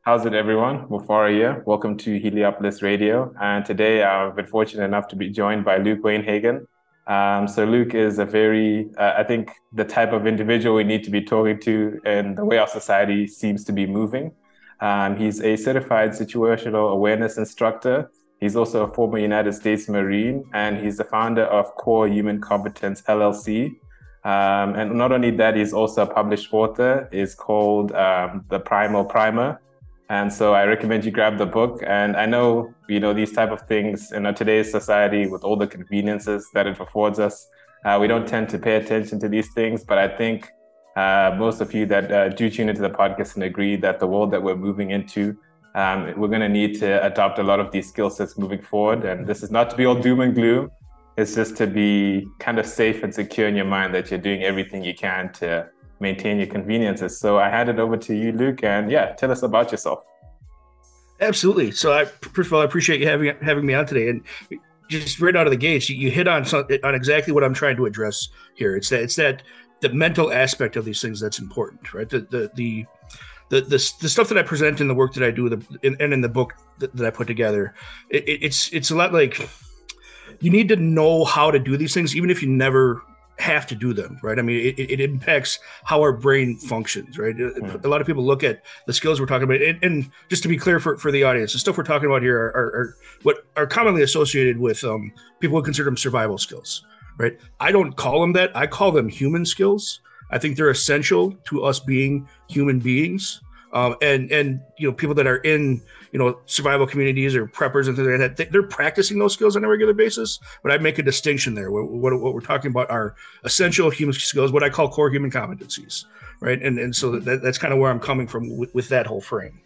How's it, everyone? Mufara here. Welcome to Heliopolis Radio. And today I've been fortunate enough to be joined by Luke Weinhagen. So Luke is a I think, the type of individual we need to be talking to and the way our society seems to be moving. He's a certified situational awareness instructor. He's also a former United States Marine, and he's the founder of Core Human Competence LLC. And not only that, he's also a published author. It's called The Primal Primer. And so I recommend you grab the book. And I know, these type of things in today's society with all the conveniences that it affords us, we don't tend to pay attention to these things. But I think most of you that do tune into the podcast and agree that the world that we're moving into, we're going to need to adopt a lot of these skill sets moving forward. And this is not to be all doom and gloom. It's just to be kind of safe and secure in your mind that you're doing everything you can to maintain your conveniences. So I hand it over to you, Luke, and tell us about yourself. Absolutely. So first of all, I appreciate you having me on today. And just right out of the gates, you hit on exactly what I'm trying to address here. It's that the mental aspect of these things that's important, right? The stuff that I present in the work that I do, and in the book that I put together, it's a lot like you need to know how to do these things, even if you never have to do them, right? I mean, it impacts how our brain functions, right? A lot of people look at the skills we're talking about, and just to be clear for the audience, the stuff we're talking about here are what are commonly associated with people who consider them survival skills, right? I don't call them that. I call them human skills. I think they're essential to us being human beings. And people that are in survival communities or preppers and things like that, they're practicing those skills on a regular basis. But I make a distinction there. What we're talking about are essential human skills, what I call core human competencies, right? And so that's kind of where I'm coming from with that whole frame,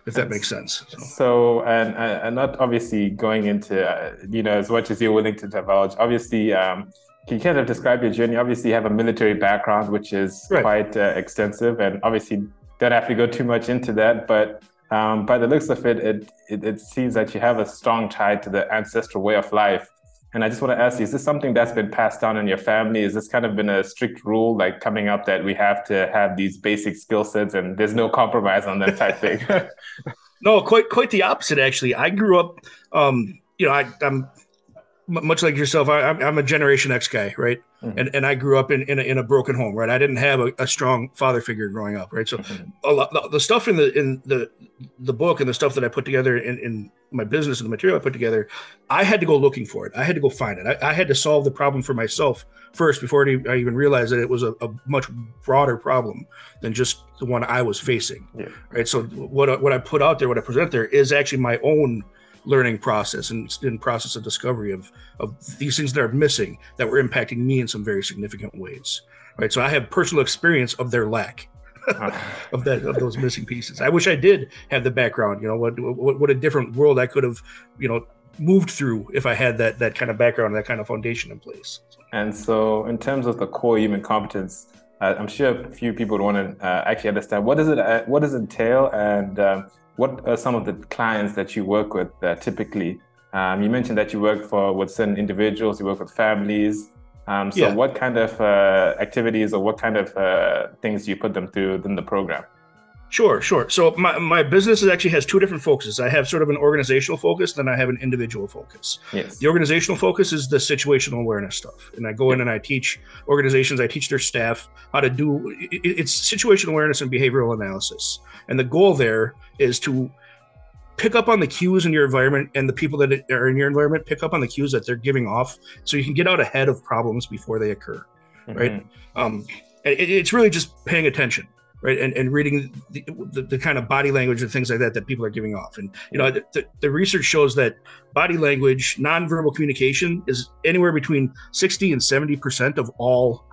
if that makes sense. So and not obviously going into as much as you're willing to divulge. Obviously, can you kind of describe your journey? Obviously, you have a military background, which is quite extensive, and obviously don't have to go too much into that, but by the looks of it seems that you have a strong tie to the ancestral way of life. And I just want to ask you, is this something that's been passed down in your family? Is this kind of been a strict rule, like coming up, that we have to have these basic skill sets and there's no compromise on them type thing? No, quite the opposite, actually. I grew up, I'm much like yourself. I'm a Generation X guy, right? Mm-hmm. And I grew up in a broken home, right? I didn't have a strong father figure growing up, right? So a lot, the stuff in the book and the stuff that I put together in my business and the material I put together, I had to go looking for it. I had to go find it. I had to solve the problem for myself first before I even realized that it was a much broader problem than just the one I was facing, right? So what I put out there, what I present there, is actually my own learning process and in process of discovery of these things that are missing, that were impacting me in some very significant ways, right? So I have personal experience of their lack of those missing pieces. I wish I did have the background, what a different world I could have, moved through if I had that kind of background, that kind of foundation in place. And so in terms of the core human competence, I'm sure a few people would want to actually understand what does it entail, and what are some of the clients that you work with typically? You mentioned that you work with certain individuals, you work with families. What kind of activities or what kind of things do you put them through in the program? Sure. So my business actually has two different focuses. I have sort of an organizational focus, then I have an individual focus. Yes. The organizational focus is the situational awareness stuff. And I go in and I teach organizations, I teach their staff how to do, it's situational awareness and behavioral analysis. And the goal there is to pick up on the cues in your environment, and the people that are in your environment pick up on the cues that they're giving off, so you can get out ahead of problems before they occur, right? It's really just paying attention, right? And reading the kind of body language and things like that people are giving off. And, the research shows that body language, nonverbal communication, is anywhere between 60 and 70% of all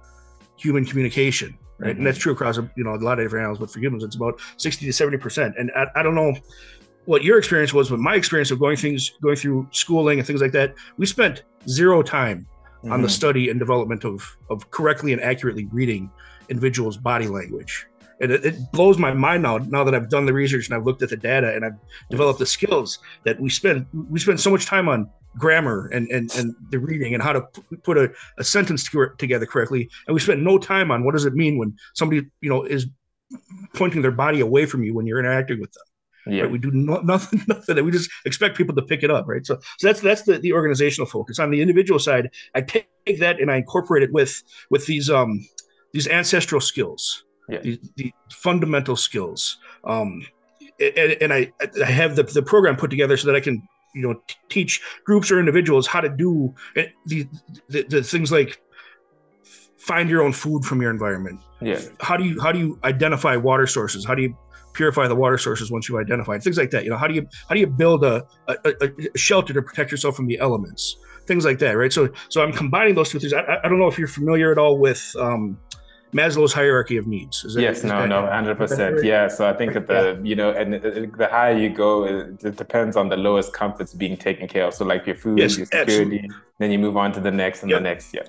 human communication, right? And that's true across a lot of different animals, but for humans, it's about 60 to 70%. And I don't know what your experience was, but my experience of going through schooling and things like that, we spent zero time on the study and development of correctly and accurately reading individuals' body language. And it blows my mind now that I've done the research and I've looked at the data and I've developed the skills, that we spend so much time on grammar and the reading and how to put a sentence together correctly. And we spend no time on what does it mean when somebody, is pointing their body away from you when you're interacting with them. Yeah. right? We do nothing, nothing. We just expect people to pick it up, right? So that's the organizational focus. On the individual side, I take that and I incorporate it with these ancestral skills, Yeah. the fundamental skills. And I have the program put together so that I can teach groups or individuals how to do the things like find your own food from your environment. Yeah. How do you identify water sources? How do you purify the water sources once you identify things like that? How do you build a shelter to protect yourself from the elements? Things like that, right? So I'm combining those two things. I don't know if you're familiar at all with Maslow's hierarchy of needs. Yes, no, 100%. Yeah. So I think that the higher you go, it depends on the lowest comforts being taken care of. So like your food, yes, your security, absolutely. then you move on to the next and the next. Yeah.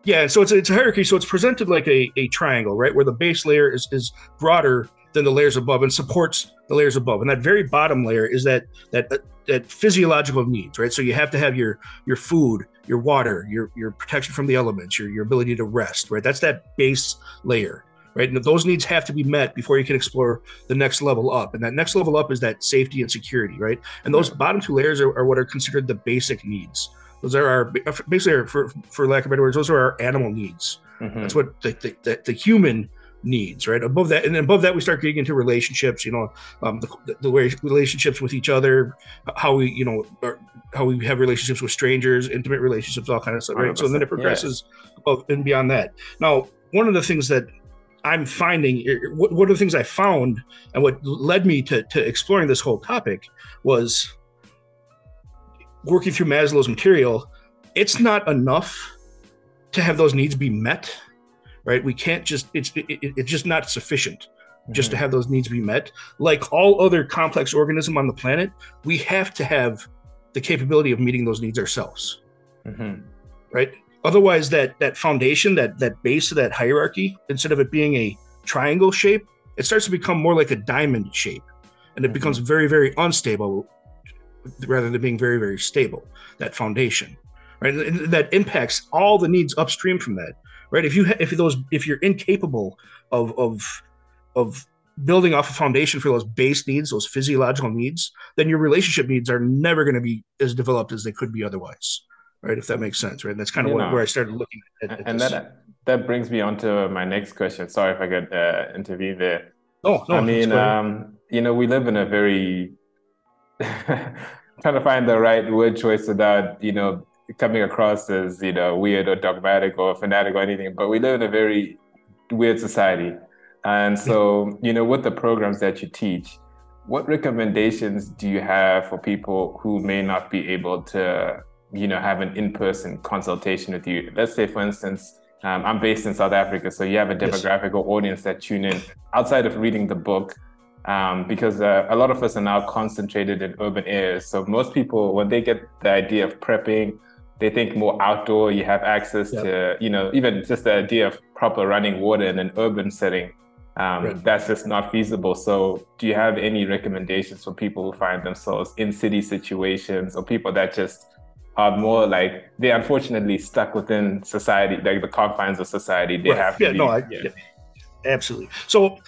Yeah. So it's a hierarchy. So it's presented like a triangle, right? Where the base layer is broader than the layers above and supports the layers above. And that very bottom layer is that physiological needs, right? So you have to have your food, your water, your protection from the elements, your ability to rest, right? That's that base layer, right? And those needs have to be met before you can explore the next level up. And that next level up is that safety and security, right? And those bottom two layers are what are considered the basic needs. Those are our, basically, for lack of better words, those are our animal needs. Mm-hmm. That's what the human needs, right? Above that, we start getting into relationships. The way relationships with each other, how we have relationships with strangers, intimate relationships, all kind of stuff, right? So then it progresses above and beyond that. Now, one of the things that I'm finding, one of the things I found, and what led me to exploring this whole topic was working through Maslow's material. It's not enough to have those needs be met. Right, we can't just it's just not sufficient just to have those needs be met. Like all other complex organism on the planet, we have to have the capability of meeting those needs ourselves. Right? Otherwise, that foundation, that base of that hierarchy, instead of it being a triangle shape, it starts to become more like a diamond shape, and it becomes very, very unstable rather than being very, very stable. That foundation, right? And that impacts all the needs upstream from that. Right. If you're incapable of building off a foundation for those base needs, those physiological needs, then your relationship needs are never going to be as developed as they could be otherwise. Right. If that makes sense. Right. And that's kind of where I started looking at and this. that brings me on to my next question. Sorry if I could intervene there. Oh, no. I mean, we live in a very trying to find the right word choice without, coming across as weird or dogmatic or fanatic or anything, but we live in a very weird society. And so with the programs that you teach, what recommendations do you have for people who may not be able to have an in-person consultation with you? Let's say, for instance, I'm based in South Africa, so you have a demographic or audience that tune in outside of reading the book, because a lot of us are now concentrated in urban areas. So most people, when they get the idea of prepping, they think more outdoor. You have access to, even just the idea of proper running water in an urban setting. That's just not feasible. So do you have any recommendations for people who find themselves in city situations, or people that just are more like they're unfortunately stuck within society, like the confines of society? They have to absolutely. So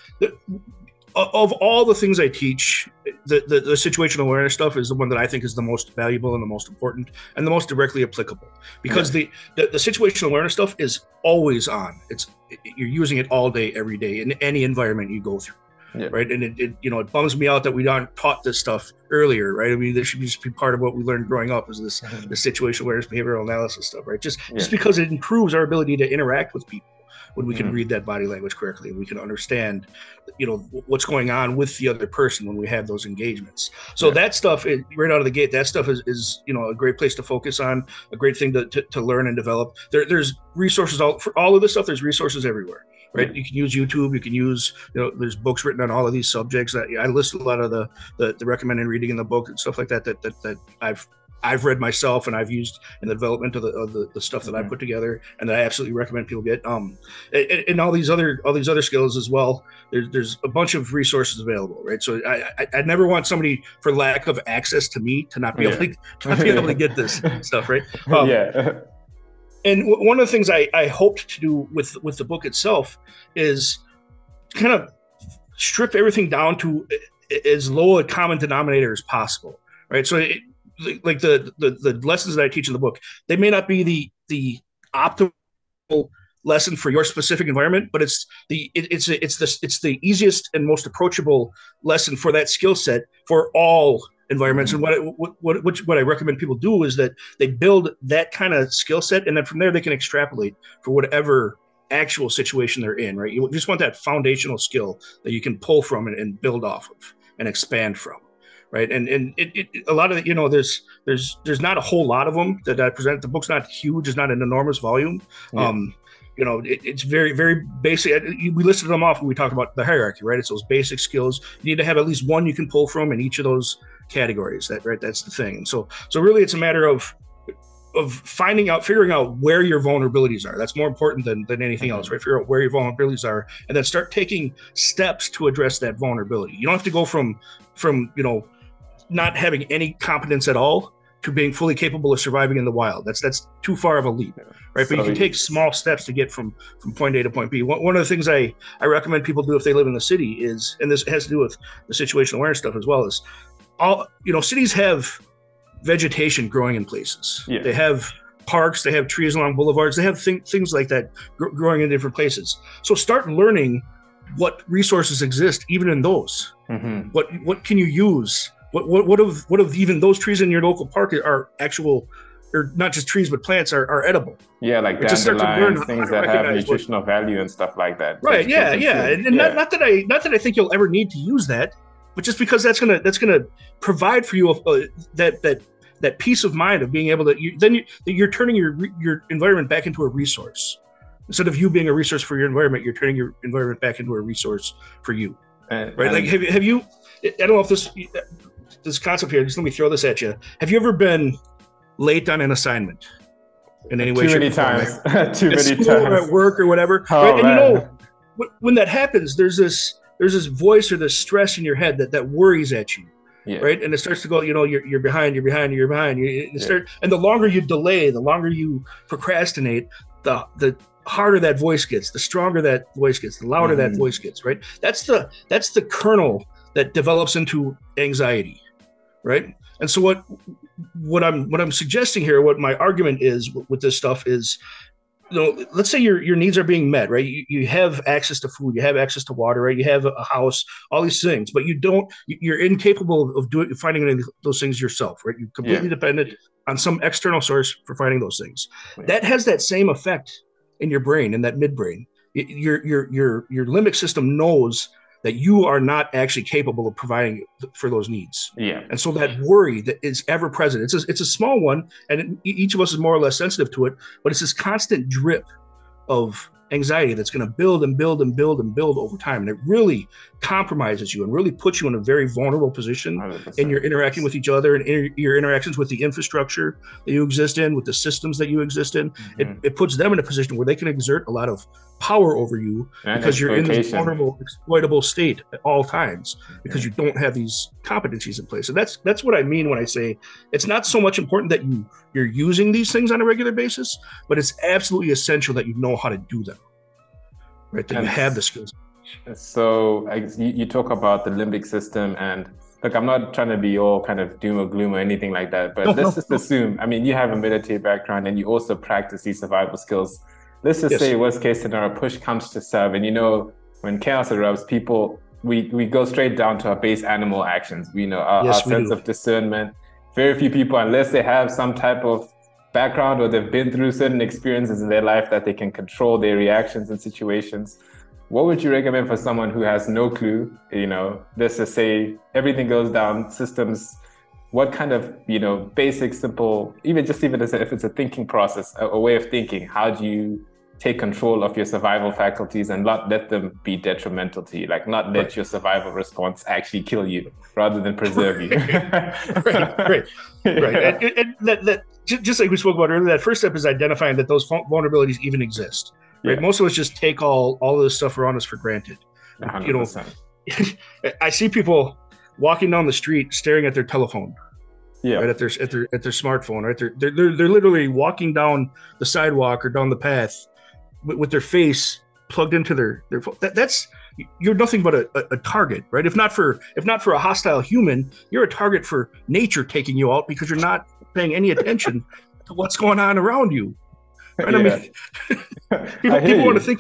of all the things I teach, the situational awareness stuff is the one that I think is the most valuable and the most important and the most directly applicable, because the situational awareness stuff is always on. You're using it all day, every day, in any environment you go through. Right. And it bums me out that we aren't taught this stuff earlier. Right. I mean, this should just be part of what we learned growing up, is this situational awareness, behavioral analysis stuff. Right. Just because it improves our ability to interact with people when we can read that body language correctly, and we can understand, what's going on with the other person when we have those engagements. So that stuff, right out of the gate, that stuff is a great place to focus on, a great thing to learn and develop. There's resources for all of this stuff. There's resources everywhere. Right. You can use YouTube. You can use, there's books written on all of these subjects. I list a lot of the recommended reading in the book and stuff like that I've read myself and I've used in the development of the stuff that I put together, and that I absolutely recommend people get. And all these other skills as well. There's a bunch of resources available, right? So I never want somebody, for lack of access to me, to not be able to get this stuff, right? And one of the things I hoped to do with the book itself is kind of strip everything down to as low a common denominator as possible, right? So like the lessons that I teach in the book, they may not be the optimal lesson for your specific environment, but it's the easiest and most approachable lesson for that skill set for all environments. And what I recommend people do is that they build that kind of skill set, and then from there they can extrapolate for whatever actual situation they're in, right? You just want that foundational skill that you can pull from and build off of and expand from, right? And a lot of, there's not a whole lot of them that I present. The book's not huge. It's not an enormous volume. Yeah. It's very, very basic. We listed them off when we talked about the hierarchy, right? It's those basic skills. You need to have at least one you can pull from in each of those categories. That's the thing. And so really it's a matter of figuring out where your vulnerabilities are. That's more important than anything else, right? Figure out where your vulnerabilities are, and then start taking steps to address that vulnerability. You don't have to go from not having any competence at all to being fully capable of surviving in the wild. That's too far of a leap, right? But you can take small steps to get from point A to point B. One of the things I recommend people do if they live in the city is, and this has to do with the situational awareness stuff as well, is cities have vegetation growing in places. Yeah. They have parks, they have trees along boulevards, they have things like that growing in different places. So start learning what resources exist even in those. Mm-hmm. What can you use? What of even those trees in your local park are actual, or not just trees, but plants are edible? Yeah, like dandelions, things that have nutritional value and stuff like that. Right. Yeah. And not that I think you'll ever need to use that, but just because that's gonna provide for you that peace of mind of being able to you're turning your environment back into a resource. Instead of you being a resource for your environment, you're turning your environment back into a resource for you. Right? Like have you? I don't know if this concept here, just let me throw this at you. Have you ever been late on an assignment in any way? Too many times. Too many times. Or at work or whatever. Oh, right? And when that happens, there's this voice or this stress in your head that worries at you. Yeah. Right. And it starts to go, you're behind. And the longer you delay, the longer you procrastinate, the harder that voice gets, the stronger that voice gets, the louder that voice gets. Right. That's the kernel that develops into anxiety. Right. And so what I'm suggesting here, what my argument is with this stuff is, let's say your needs are being met, right? You have access to food, you have access to water, right? You have a house, all these things, but you're incapable of finding any of those things yourself, right? You're completely dependent on some external source for finding those things. Right. That has that same effect in your brain, in that midbrain. Your limbic system knows that you are not actually capable of providing for those needs. Yeah. And so that worry that is ever present, it's a small one, and each of us is more or less sensitive to it, but it's this constant drip of anxiety that's going to build and build and build and build over time. And it really compromises you and really puts you in a very vulnerable position 100%. In your interacting with each other and your interactions with the infrastructure that you exist in, with the systems that you exist in. Mm-hmm. It puts them in a position where they can exert a lot of power over you because you're in this vulnerable, exploitable state at all times because you don't have these competencies in place. So that's what I mean when I say it's not so much important that you're using these things on a regular basis, but it's absolutely essential that you know how to do them, right? That you have the skills. So you talk about the limbic system, and look, I'm not trying to be all kind of doom or gloom or anything like that, but let's just assume, I mean, you have a military background and you also practice these survival skills. Let's just say worst case scenario, push comes to shove, and when chaos erupts, we go straight down to our base animal actions. We know our sense of discernment. Very few people, unless they have some type of background or they've been through certain experiences in their life that they can control their reactions in situations. What would you recommend for someone who has no clue? Let's just say everything goes down, systems. What kind of, basic, simple, even if it's a thinking process, a way of thinking, how do you take control of your survival faculties and not let them be detrimental to you, like not let your survival response actually kill you rather than preserve you? Right. And that just like we spoke about earlier, that first step is identifying that those vulnerabilities even exist. Right. Most of us just take all of this stuff around us for granted. 100%. I see people walking down the street staring at their telephone. Yeah. Right, at their smartphone, right? They're literally walking down the sidewalk or down the path with their face plugged into their phone. That's you're nothing but a target, right? If not for a hostile human, you're a target for nature taking you out because you're not paying any attention to what's going on around you. Right? Yeah. I mean, people want to think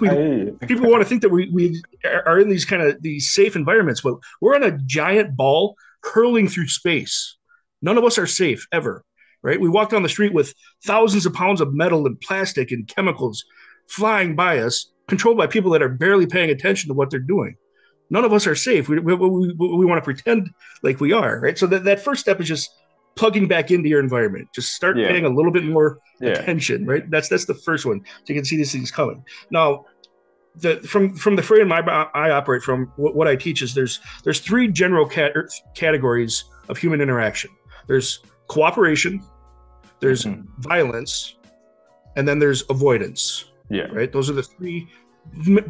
people want to think that we are in these safe environments, but we're on a giant ball hurling through space. None of us are safe ever, right? We walk down the street with thousands of pounds of metal and plastic and chemicals flying by us, controlled by people that are barely paying attention to what they're doing. None of us are safe. We want to pretend like we are, right? So that first step is just plugging back into your environment. Just start paying a little bit more attention, right? That's the first one. So you can see these things coming. Now, from the frame I operate from, what I teach is there's three general categories of human interaction. There's cooperation, there's violence, and then there's avoidance. Yeah. Right. Those are the three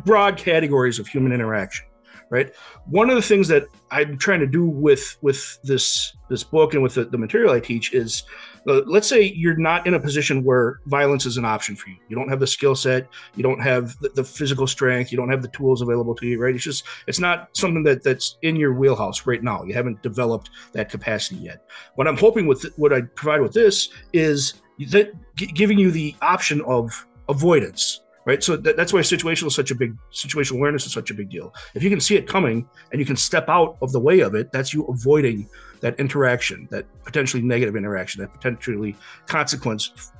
broad categories of human interaction. Right. One of the things that I'm trying to do with this book and with the material I teach is, let's say you're not in a position where violence is an option for you. You don't have the skill set. You don't have the physical strength. You don't have the tools available to you. Right. It's not something that's in your wheelhouse right now. You haven't developed that capacity yet. What I'm hoping with what I provide with this is that giving you the option of avoidance. Right. So that's why situational awareness is such a big deal. If you can see it coming and you can step out of the way of it, that's you avoiding that interaction, that potentially negative interaction, that potentially consequence,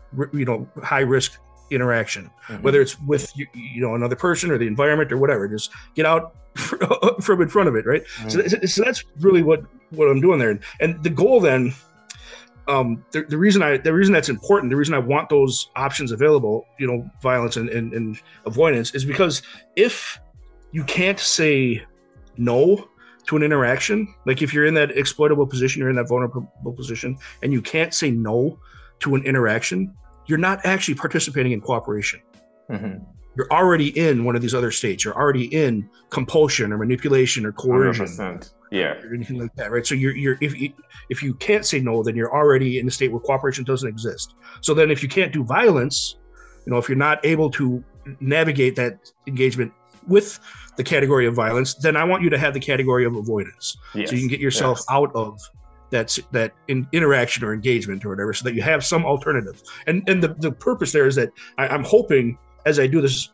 high risk interaction, whether it's with, another person or the environment or whatever. Just get out from in front of it. Right. So that's really what I'm doing there. And the goal then, the reason that's important, the reason I want those options available, violence and avoidance, is because if you can't say no to an interaction, like if you're in that exploitable position, you're in that vulnerable position, and you can't say no to an interaction, you're not actually participating in cooperation. You're already in one of these other states. You're already in compulsion or manipulation or coercion. 100%. Yeah. Or anything like that, right? So if you can't say no, then you're already in a state where cooperation doesn't exist. So then if you can't do violence, if you're not able to navigate that engagement with the category of violence, then I want you to have the category of avoidance. Yes. So you can get yourself out of that interaction or engagement or whatever, so that you have some alternative. And the purpose there is that I'm hoping, as I do this,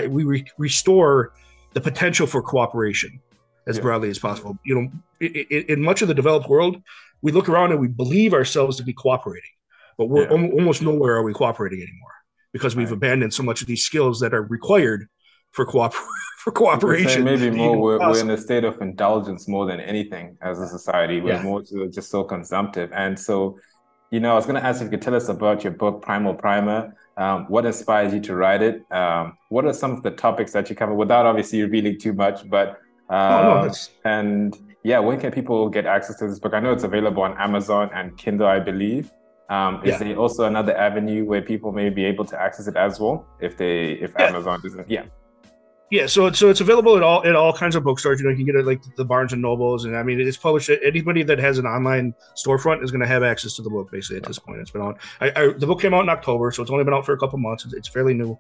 we restore the potential for cooperation as broadly as possible. In much of the developed world, we look around and we believe ourselves to be cooperating, but we're almost nowhere are we cooperating anymore, because we've abandoned so much of these skills that are required for cooperation. Maybe more we're in a state of indulgence more than anything as a society. We're more just so consumptive. And so, I was going to ask if you could tell us about your book, Primal Primer. What inspired you to write it? What are some of the topics that you cover, without obviously revealing too much, but when can people get access to this book? I know it's available on Amazon and Kindle, I believe. Is there also another avenue where people may be able to access it as well, if Amazon doesn't? Yeah, so it's available at all kinds of bookstores. You can get it like the Barnes and Nobles, and I mean it's published. Anybody that has an online storefront is going to have access to the book. Basically, at this point, it's been out. The book came out in October, so it's only been out for a couple months. It's fairly new.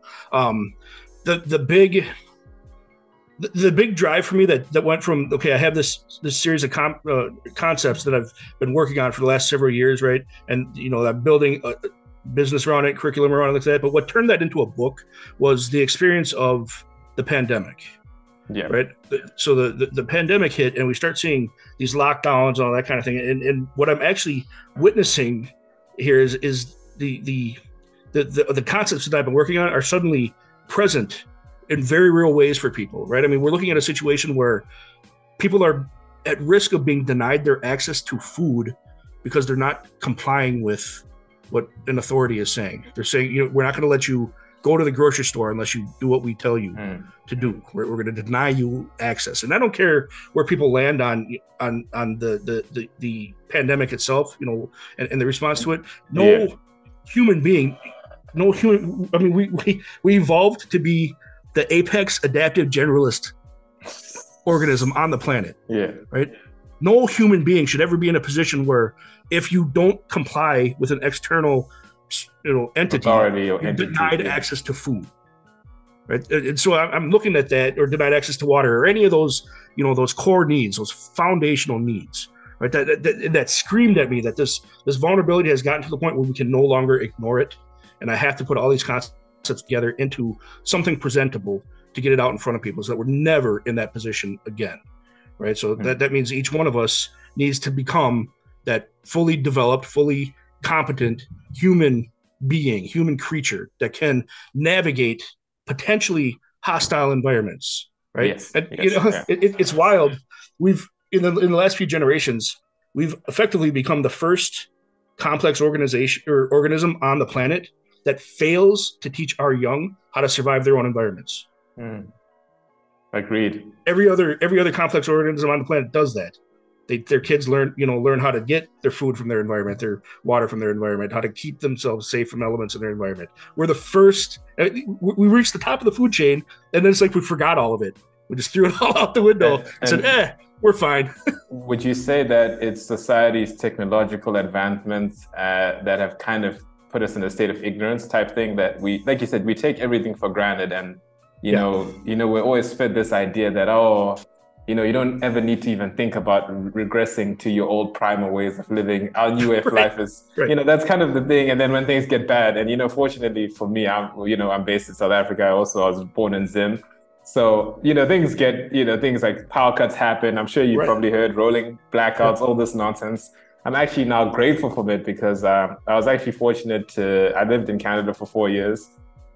The big drive for me that went from, I have this series of concepts that I've been working on for the last several years, right? And I'm building a business around it, curriculum around it, like that. But what turned that into a book was the experience of the pandemic. Yeah. Right. So the pandemic hit, and we start seeing these lockdowns and all that kind of thing. And what I'm actually witnessing here is the concepts that I've been working on are suddenly present in very real ways for people, right? I mean, we're looking at a situation where people are at risk of being denied their access to food because they're not complying with what an authority is saying. They're saying, we're not going to let you go to the grocery store unless you do what we tell you to do. We're going to deny you access. And I don't care where people land on the pandemic itself, and the response to it. Human being, I mean, we evolved to be the apex adaptive generalist organism on the planet. Yeah. Right. No human being should ever be in a position where, if you don't comply with an external, entity, you're denied access to food. right? And so I'm looking at that, or denied access to water, or any of those, those core needs, those foundational needs, right? That screamed at me that this vulnerability has gotten to the point where we can no longer ignore it, and I have to put all these concepts together into something presentable to get it out in front of people, so that we're never in that position again, right? So that means each one of us needs to become that fully developed, fully competent human being, human creature that can navigate potentially hostile environments, right? Yes. And, Yes. it's wild. We've in the last few generations, we've effectively become the first complex organization or organism on the planet that fails to teach our young how to survive their own environments. Agreed. Every other complex organism on the planet does that. Their kids learn how to get their food from their environment, their water from their environment, how to keep themselves safe from elements in their environment. We're the first. We reached the top of the food chain, and then it's like we forgot all of it. We just threw it all out the window and said, we're fine. Would you say that it's society's technological advancements that have kind of put us in a state of ignorance type thing, that we, like you said, we take everything for granted, and we're always fed this idea that, you don't ever need to even think about regressing to your old primal ways of living. Our new way of life is, that's kind of the thing. And then when things get bad, and fortunately for me, I'm based in South Africa. I was born in Zim. So, things get, things like power cuts happen. I'm sure you probably heard rolling blackouts, all this nonsense. I'm actually now grateful for it, because I was actually fortunate I lived in Canada for 4 years,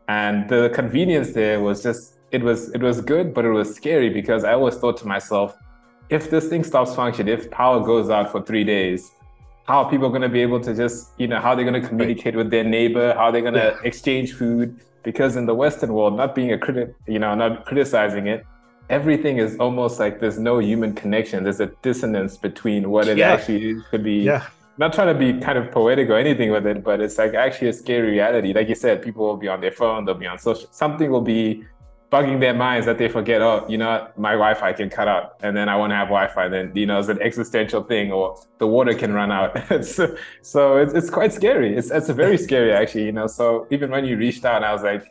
and the convenience there was just, it was good, but it was scary, because I always thought to myself, if this thing stops functioning, if power goes out for 3 days, how are people going to be able to just, how they're going to communicate with their neighbor, how they're going to exchange food? Because in the Western world, not being a critic, not criticizing it, everything is almost like there's no human connection. There's a dissonance between what it actually could be. Yeah. Not trying to be kind of poetic or anything with it, but it's like actually a scary reality. Like you said, people will be on their phone, they'll be on social, something will be bugging their minds that they forget, my Wi-Fi can cut out, and then I want to have Wi-Fi. Then, it's an existential thing, or the water can run out. So it's quite scary. It's very scary, actually, So even when you reached out, I was like,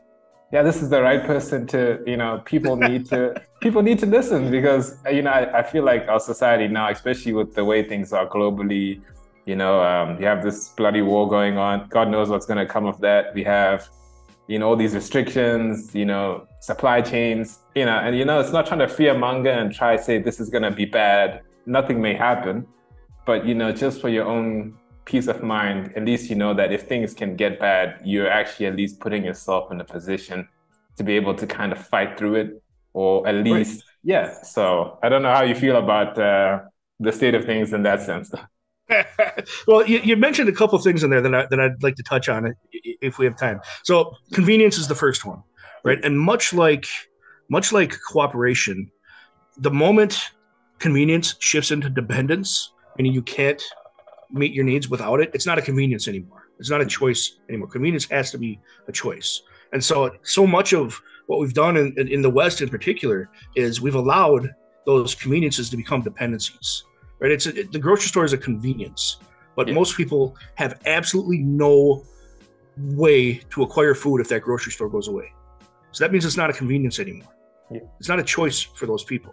yeah, this is the right person to, people need to listen, because, I feel like our society now, especially with the way things are globally, you have this bloody war going on. God knows what's going to come of that. We have, all these restrictions, supply chains, and, it's not trying to fearmonger and try to say this is going to be bad. Nothing may happen, but, just for your own peace of mind, at least that if things can get bad, you're actually at least putting yourself in a position to be able to kind of fight through it, or at least, So I don't know how you feel about the state of things in that sense. Well, you mentioned a couple of things in there that I'd like to touch on if we have time. So convenience is the first one, right? And much like cooperation, the moment convenience shifts into dependence, meaning you can't meet your needs without it, it's not a convenience anymore. It's not a choice anymore. Convenience has to be a choice. And so much of what we've done in the West in particular is we've allowed those conveniences to become dependencies, right? The grocery store is a convenience, but most people have absolutely no way to acquire food if that grocery store goes away. So that means it's not a convenience anymore. It's not a choice for those people,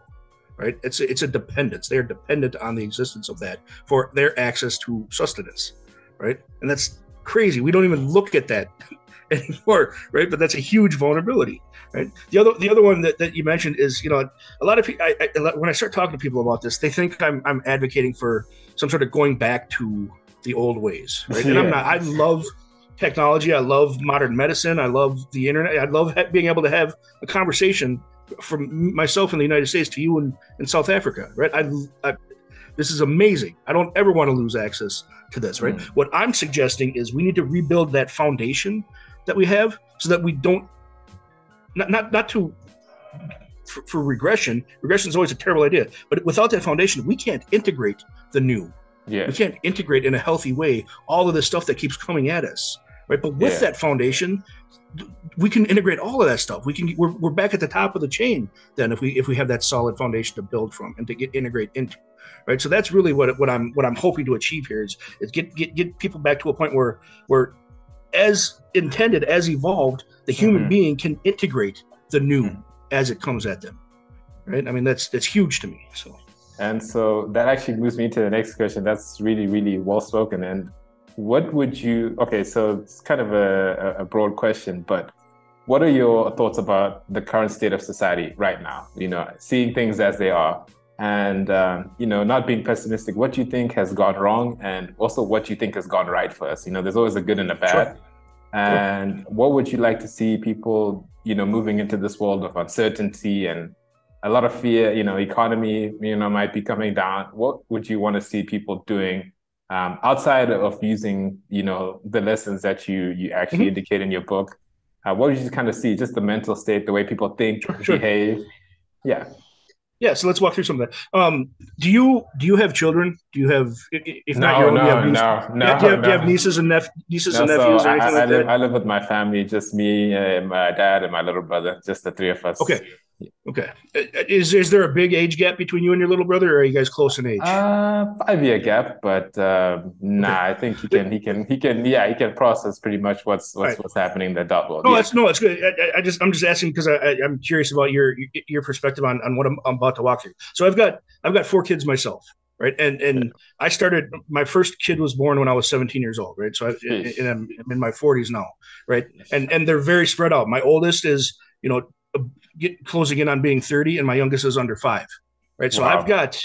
right? It's a dependence. They are dependent on the existence of that for their access to sustenance, right? And that's crazy. We don't even look at that anymore, right? But that's a huge vulnerability, right? The other one that you mentioned is, a lot of people, when I start talking to people about this, they think I'm advocating for some sort of going back to the old ways, right? And I'm not. I love technology. I love modern medicine. I love the internet. I love being able to have a conversation from myself in the United States to you in South Africa, right? This is amazing. I don't ever want to lose access to this, right? What I'm suggesting is we need to rebuild that foundation that we have, so that we don't, for regression. Regression is always a terrible idea, but without that foundation, we can't integrate the new. We can't integrate in a healthy way all of the stuff that keeps coming at us, right? But with that foundation, we can integrate all of that stuff. We're back at the top of the chain then, if we have that solid foundation to build from and to integrate into, right? So that's really what I'm hoping to achieve here is get people back to a point where as intended, as evolved, the human being can integrate the new as it comes at them, right? I mean, that's huge to me. So. And so that actually moves me to the next question. That's really, really well spoken. And what would you, okay, so it's kind of a broad question, but what are your thoughts about the current state of society right now? You know, seeing things as they are and, you know, not being pessimistic. What do you think has gone wrong? And also what do you think has gone right for us? You know, there's always a good and a bad. Sure. And what would you like to see people, you know, moving into this world of uncertainty and a lot of fear, you know, economy, you know, might be coming down. What would you want to see people doing outside of using, you know, the lessons that you actually indicate in your book? What would you kind of see? Just the mental state, the way people think, behave? Yeah. Yeah, so let's walk through some of that. Do you have children? Do you have, if not your own, do you have nieces and nephews or anything like that? I live with my family, just me, my dad, and my little brother, just the three of us. Okay. Is there a big age gap between you and your little brother, or are you guys close in age? 5-year gap, but I think he can process pretty much what's happening in the adult world. It's good. I'm just asking because I'm curious about your perspective on what I'm about to walk through. So I've got 4 kids myself, right? And I started, my first kid was born when I was 17 years old, right? So I'm in my 40s now, right? And they're very spread out. My oldest is, you know, closing in on being 30, and my youngest is under 5, right? So I've got,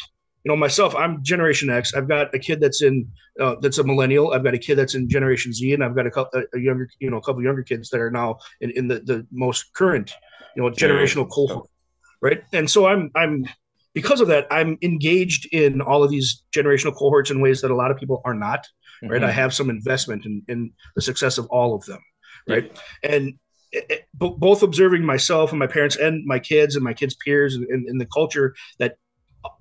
you know, myself, I'm Generation X. I've got a kid that's a millennial. I've got a kid that's in Generation Z, and I've got a couple younger kids that are now in the most current, you know, generational cohort, right? And so I'm because of that, I'm engaged in all of these generational cohorts in ways that a lot of people are not, right? I have some investment in the success of all of them, right? And both observing myself and my parents and my kids peers and the culture that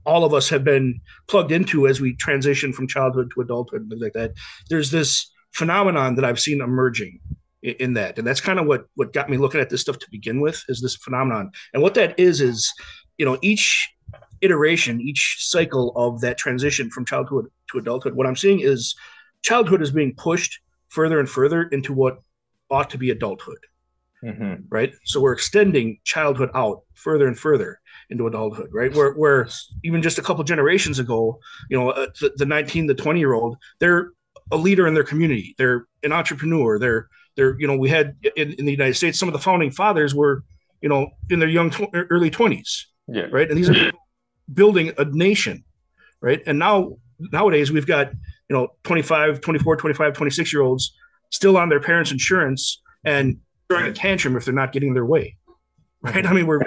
all of us have been plugged into as we transition from childhood to adulthood and things like that. There's this phenomenon that I've seen emerging in that. And that's kind of what got me looking at this stuff to begin with, is this phenomenon. And what that is, you know, each iteration, each cycle of that transition from childhood to adulthood, what I'm seeing is childhood is being pushed further and further into what ought to be adulthood. Right. So we're extending childhood out further and further into adulthood, right? Where even just a couple generations ago, you know, the 19, the 20-year-old, they're a leader in their community. They're an entrepreneur. They're, you know, we had in the United States, some of the founding fathers were, you know, in their early 20s. Yeah. Right. And these are building a nation. Right. And nowadays we've got, you know, 25, 24, 25, 26-year-olds still on their parents' insurance and throwing a tantrum if they're not getting their way, right? I mean, we're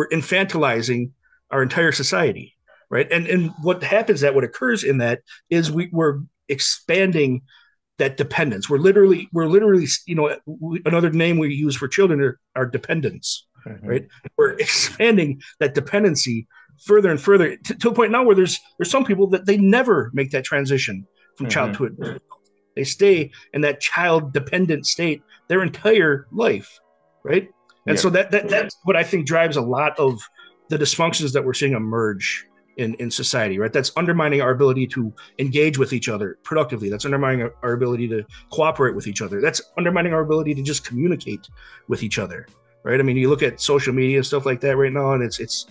infantilizing our entire society, right? And what occurs in that is we're expanding that dependence. We're literally, you know, another name we use for children are dependents, right? We're expanding that dependency further and further to a point now where there's some people that they never make that transition from childhood. They stay in that child-dependent state their entire life, right? And so that's what I think drives a lot of the dysfunctions that we're seeing emerge in society, right? That's undermining our ability to engage with each other productively. That's undermining our ability to cooperate with each other. That's undermining our ability to just communicate with each other, right? I mean, you look at social media and stuff like that right now, and it's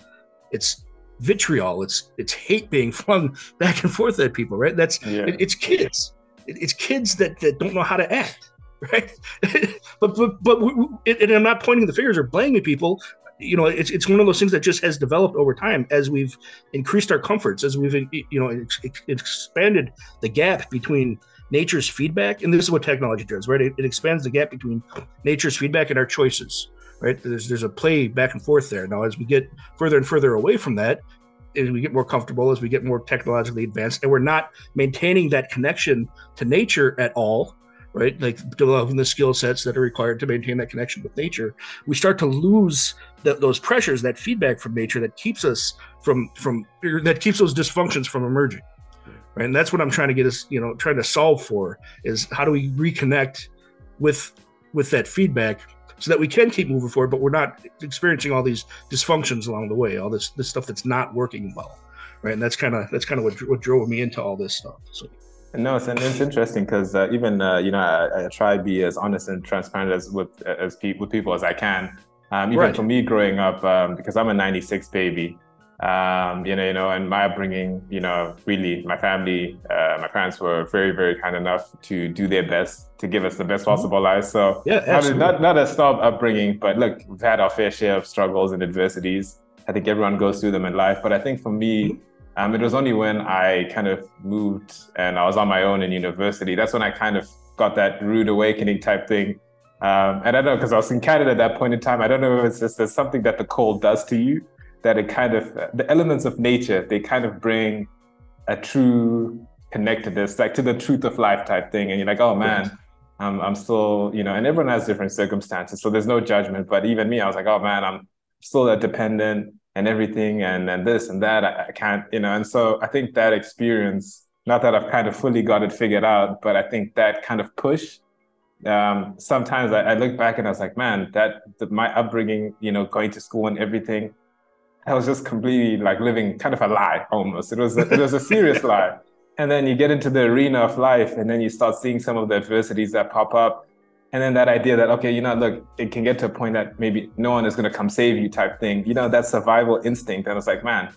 vitriol, it's hate being flung back and forth at people, right? It's kids. It's kids that don't know how to act, right? but and I'm not pointing the fingers or blaming people. You know, it's one of those things that just has developed over time as we've increased our comforts, as we've, you know, expanded the gap between nature's feedback, and this is what technology does, right? It expands the gap between nature's feedback and our choices, right? There's a play back and forth there. Now, as we get further and further away from that, as we get more comfortable, as we get more technologically advanced, and we're not maintaining that connection to nature at all, right? Like developing the skill sets that are required to maintain that connection with nature, we start to lose those pressures, that feedback from nature that keeps us that keeps those dysfunctions from emerging, right? And that's what I'm trying to get us, you know, trying to solve for, is how do we reconnect with that feedback so that we can keep moving forward, but we're not experiencing all these dysfunctions along the way, all this stuff that's not working well, right? And that's kind of what drove me into all this stuff. So. No, it's interesting because even you know, I try to be as honest and transparent with people as I can. Even Right. for me growing up, because I'm a 96 baby, and my upbringing, really my family, my parents were very, very kind enough to do their best to give us the best Mhm. possible life. So Yeah, not absolutely. not a snob upbringing, but look, we've had our fair share of struggles and adversities. I think everyone goes through them in life. But I think for me, Mhm. it was only when I kind of moved and I was on my own in university. That's when I kind of got that rude awakening type thing. And I don't know, because I was in Canada at that point in time. I don't know if it's just there's something that the cold does to you, that it kind of, the elements of nature, they kind of bring a true connectedness, like to the truth of life type thing. And you're like, oh Right. man, I'm still, and everyone has different circumstances. So there's no judgment. But even me, I was like, oh man, I'm still a dependent and everything and this and that. I can't, and so I think that experience, not that I've kind of fully got it figured out, but I think that kind of push sometimes I look back and I was like, man, my upbringing, going to school and everything, I was just completely like living kind of a lie almost. It was a serious lie. And then you get into the arena of life and then you start seeing some of the adversities that pop up. And then that idea that, okay, look, it can get to a point that maybe no one is going to come save you type thing, that survival instinct. And I was like, man,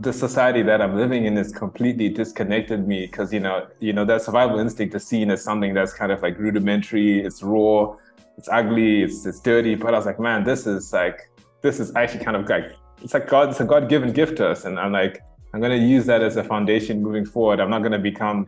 the society that I'm living in is completely disconnected me because that survival instinct is seen as something that's kind of like rudimentary, it's raw, it's ugly, it's dirty. But I was like, man, this is actually kind of like it's a God-given gift to us, and I'm like, I'm gonna use that as a foundation moving forward. I'm not gonna become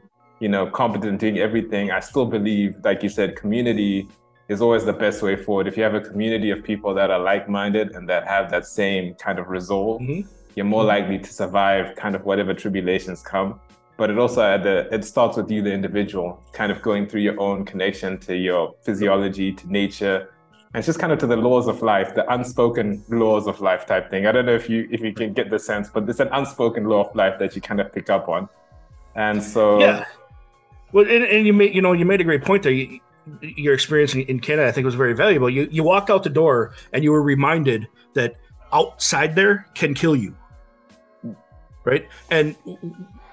competent doing everything. I still believe, like you said, community is always the best way forward. If you have a community of people that are like-minded and that have that same kind of resolve, Hmm. you're more Hmm. likely to survive kind of whatever tribulations come. But it starts with you, the individual, kind of going through your own connection to your physiology, to nature, and it's just kind of to the laws of life, the unspoken laws of life type thing. I don't know if you can get the sense, but it's an unspoken law of life that you kind of pick up on. And Yeah. so, Well, and you made a great point there. Your experience in Canada, I think, was very valuable. You walked out the door and you were reminded that outside there can kill you, right? And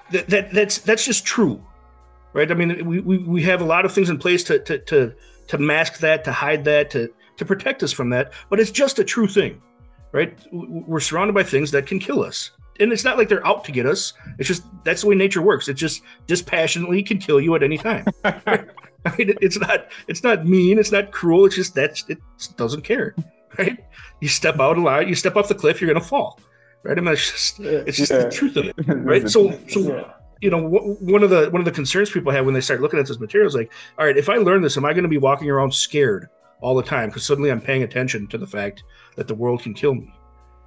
that's just true, right? I mean, we have a lot of things in place to mask that, to hide that, to protect us from that, but it's just a true thing, right? We're surrounded by things that can kill us. And it's not like they're out to get us. It's just that's the way nature works. It just dispassionately can kill you at any time. Right? I mean, it's not mean. It's not cruel. It's just it doesn't care, right? You step out a line, you step off the cliff, you're gonna fall, right? I mean, it's just the yeah, truth of it, right? So yeah. one of the concerns people have when they start looking at this material is like, all right, if I learn this, am I going to be walking around scared all the time because suddenly I'm paying attention to the fact that the world can kill me,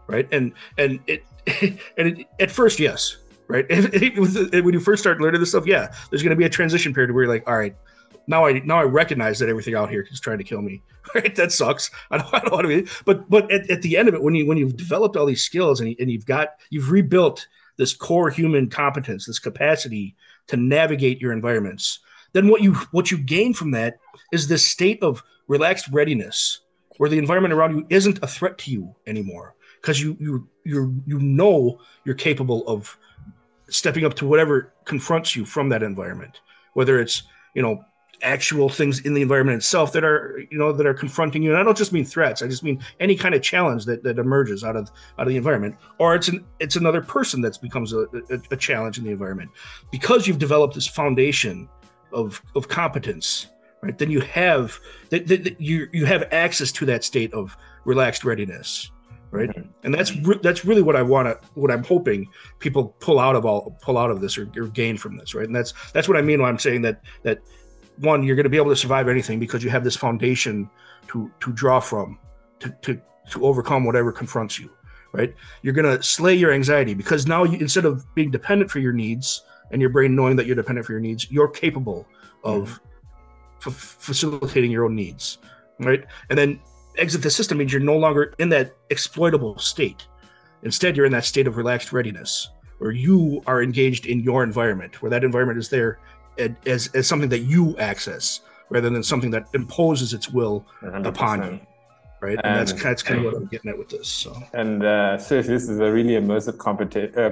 right? And it at first, yes, right. When you first start learning this stuff, yeah, there's going to be a transition period where you're like, all right, now I recognize that everything out here is trying to kill me. Right? That sucks. I don't want to be. But at the end of it, when you've developed all these skills and you've rebuilt this core human competence, this capacity to navigate your environments, then what you gain from that is this state of relaxed readiness, where the environment around you isn't a threat to you anymore, because you know you're capable of stepping up to whatever confronts you from that environment, whether it's actual things in the environment itself that are confronting you. And I don't just mean threats. I just mean any kind of challenge that emerges out of the environment, or it's another person that becomes a challenge in the environment, because you've developed this foundation of competence. Right, then you have you have access to that state of relaxed readiness, right? Mhm. And that's really what I'm hoping people pull out of this, or gain from this, right? And that's what I mean when I'm saying that one, you're going to be able to survive anything because you have this foundation to draw from, to overcome whatever confronts you, right? You're going to slay your anxiety because now instead of being dependent for your needs and your brain knowing that you're dependent for your needs, you're capable of facilitating your own needs, right? And then exit the system means you're no longer in that exploitable state. Instead, you're in that state of relaxed readiness, where you are engaged in your environment, where that environment is there as something that you access rather than something that imposes its will upon you, 100%. right? And that's And kind of what I'm getting at with this. So And seriously, this is a really immersive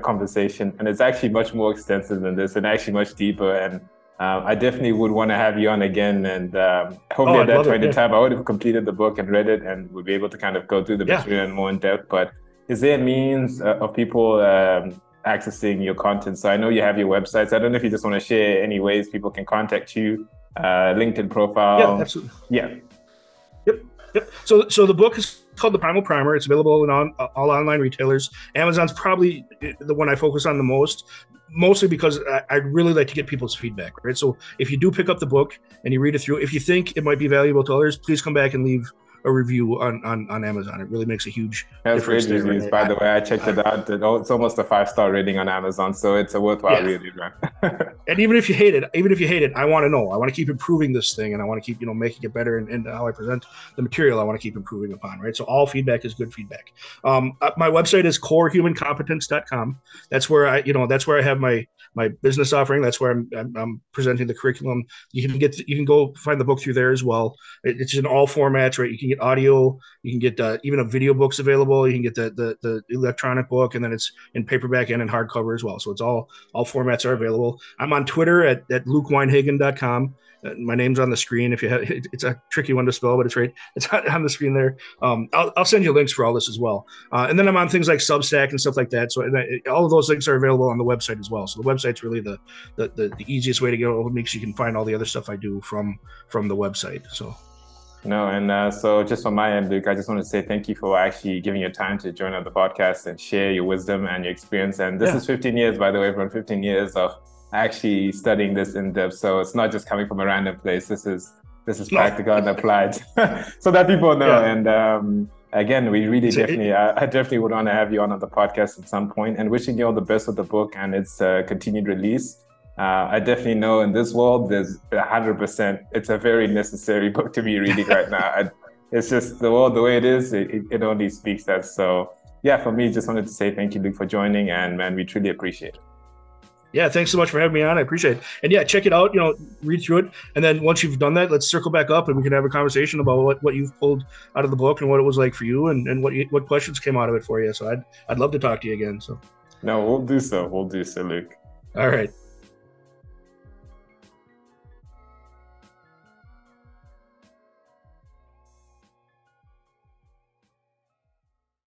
conversation, and it's actually much more extensive than this, and actually much deeper. And I definitely would want to have you on again. And Oh, hopefully at I'd that love it. point in Yeah. time, I would have completed the book and read it and would be able to kind of go through the Yeah. material in more in depth. But is there a means of people accessing your content? So I know you have your websites. I don't know if you just want to share any ways people can contact you, LinkedIn Yeah, profile. absolutely. Yeah. Yep. Yep. So the book is called The Primal Primer. It's available in all online retailers. Amazon's probably the one I focus on the most, mostly because I'd really like to get people's feedback, right? So if you do pick up the book and you read it through, if you think it might be valuable to others, please come back and leave a review on Amazon. It really makes a huge That's great difference there. reviews, Right? by the way. I checked it out. It's almost a 5-star rating on Amazon, so it's a worthwhile Yeah. read, man. And even if you hate it, I want to know. I want to keep improving this thing, and I want to keep, making it better. And how I present the material, I want to keep improving upon. Right. So all feedback is good feedback. My website is corehumancompetence.com. That's where I have my business offering. That's where I'm presenting the curriculum. You can go find the book through there as well. It's in all formats, right? You can get audio, you can get even a video books available. You can get the electronic book, and then it's in paperback and in hardcover as well. So it's all formats are available. I'm on Twitter at lukeweinhagen.com. My name's on the screen. If you have, it's a tricky one to spell, but it's right. It's on the screen there. I'll send you links for all this as well. And then I'm on things like Substack and stuff like that. So all of those links are available on the website as well. So the website's really the easiest way to go. It makes you can find all the other stuff I do from the website. So. No, and so just from my end, Luke, I just want to say thank you for actually giving your time to join on the podcast and share your wisdom and your experience. And this is 15 years, by the way, from 15 years of actually studying this in depth. So it's not just coming from a random place. This is practical and applied, so that people know. Yeah. And again, we really I definitely would want to have you on the podcast at some point. And wishing you all the best with the book and its continued release. I definitely know in this world, there's 100%. It's a very necessary book to be reading right now. It's just the world, the way it is, it only speaks that. So yeah, for me, just wanted to say thank you, Luke, for joining. And man, we truly appreciate it. Yeah, thanks so much for having me on. I appreciate it. And yeah, check it out, read through it. And then once you've done that, let's circle back up and we can have a conversation about what you've pulled out of the book and what it was like for you and what questions came out of it for you. So I'd love to talk to you again. So no, we'll do so. Luke. All right.